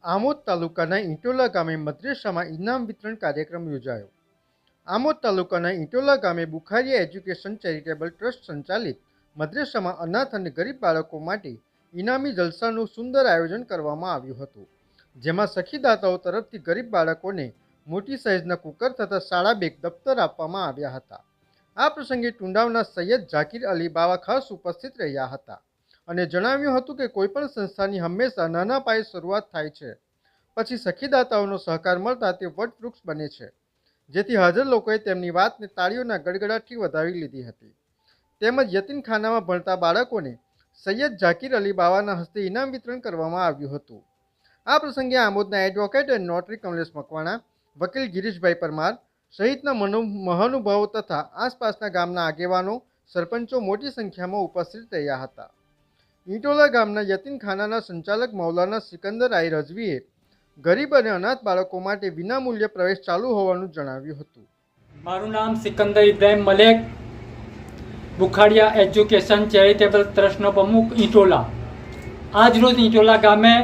આમોદ તાલુકાના ઈંટોલા ગામે મદ્રેસામાં ઇનામ વિતરણ કાર્યક્રમ યોજાયો। આમોદ તાલુકાના ઈંટોલા ગામે બુખારિયા એજ્યુકેશન ચેરિટેબલ ટ્રસ્ટ સંચાલિત મદ્રેસામાં અનાથ અને ગરીબ બાળકો માટે ઇનામી જલસાનું સુંદર આયોજન કરવામાં આવ્યું હતું, જેમાં સખીદાતાઓ તરફથી ગરીબ બાળકોને મોટી સાઇઝના કુકર તથા શાળા બેગ દફતર આપવામાં આવ્યા હતા। આ પ્રસંગે ટુંડાવના સૈયદ ઝાકીર અલી બાવા ખાસ ઉપસ્થિત રહ્યા હતા અને જણાવ્યું હતું કે કોઈપણ સંસ્થાની હંમેશા નાના પાયે શરૂઆત થાય છે, પછી સખીદાતાઓનો સહકાર મળતા તે વટવૃક્ષ બને છે, જેથી હાજર લોકોએ તેમની વાતને તાળીઓના ગડગડાટથી વધાવી લીધી હતી। તેમજ યતીમખાનામાં ભણતા બાળકોને સૈયદ ઝાકીર અલી બાવાના હસ્તે ઇનામ વિતરણ કરવામાં આવ્યું હતું। આ પ્રસંગે આમોદના advocate and notary Kamlesh Makwana, વકીલ ગિરીશભાઈ પરમાર સહિતના મહાનુભાવો તથા આસપાસના ગામના આગેવાનો, સરપંચો મોટી સંખ્યામાં ઉપસ્થિત રહ્યા હતા। ઈંટોલા ગામના યતીમખાનાના સંચાલક મૌલાના સિકંદર આઈ રઝવીએ ગરીબ અને અનાથ બાળકો માટે વિનામૂલ્ય પ્રવેશ ચાલુ હોવાનું જણાવ્યું હતું। મારું નામ સિકંદર ઇબ્રાહિમ મલેક, બુખાડિયા એજ્યુકેશન ચેરિટેબલ ટ્રસ્ટનો પ્રમુખ ઈંટોલા। आज रोज ईंटोला गाँव में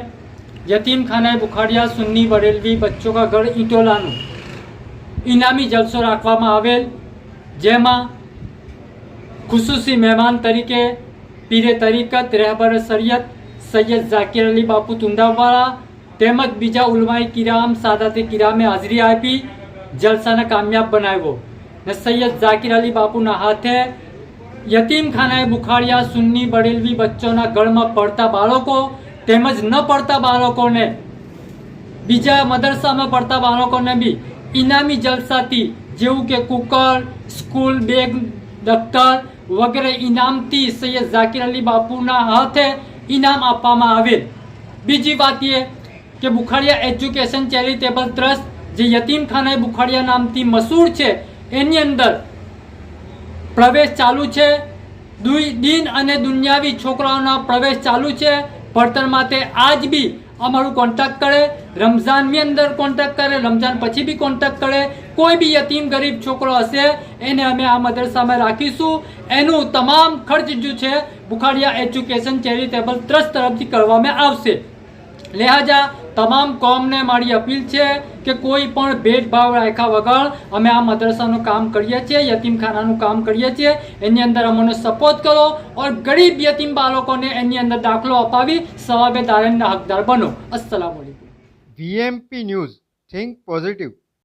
यतीम खाना बुखाड़िया सुन्नी बरेलवी बच्चों का घर ईंटोला इनामी जलसो राखवामां आवेल, जेमां खुसूसी मेहमान तरीके पीरे तरीकत रहबर शरीयत सैयद ઝાકીર અલી બાપુ તુંડાવાળા તેમજ બીજા ઉલમાઈ કિરામ સાદાતે કિરામે હાજરી આપી જલસાને કામયાબ બનાવ્યો ને સૈયદ ઝાકીર અલી બાપુના હાથે યતીમખાનાએ બુખાડિયા સુન્ની બરેલવી બચ્ચોના ગળમાં પડતા બાળકો તેમજ ન પડતા બાળકોને બીજા મદરસામાં પડતા બાળકોને બી ઇનામી જલસાથી જેવું કે કુકર, સ્કૂલ બેગ, દફતર વગેરે ઇનામથી સૈયદ ઝાકીર અલી બાપુના હાથે ઇનામ આપવામાં આવેલ। બીજી વાત એ કે બુખાડિયા એજ્યુકેશન ચેરિટેબલ ટ્રસ્ટ જે યતીમખાના બુખાડિયા નામથી મશહૂર છે, એની અંદર પ્રવેશ ચાલુ છે। દીન અને દુનિયાવી છોકરાઓના પ્રવેશ ચાલુ છે। ભણતર માટે આજ બી અમારું કોન્ટેક્ટ કરે, રમઝાનની અંદર કોન્ટેક્ટ કરે, રમઝાન પછી બી કોન્ટેક્ટ કરે। કોઈ બી યતીમ ગરીબ છોકરો હશે એને અમે આ મદરસામાં રાખીશું। એનું તમામ ખર્ચ જો છે બુખાડિયા એજ્યુકેશન ચેરિટેબલ ટ્રસ્ટ તરફથી કરવામાં આવશે। લિહાજા તમામ કોમને મારી અપીલ છે કે કોઈ પણ ભેદભાવ રાખ્યા વગર અમે આ મદરસાનું કામ કરીએ છીએ, યતીમખાનાનું કામ કરીએ છીએ। એની અંદર અમને સપોર્ટ કરો और ગરીબ યતીમ બાળકોને એની અંદર દાખલો અપાવી સવાબે દારેનના હકદાર બનો। અસ્સલામુ અલૈકુમ। VMP news, think positive.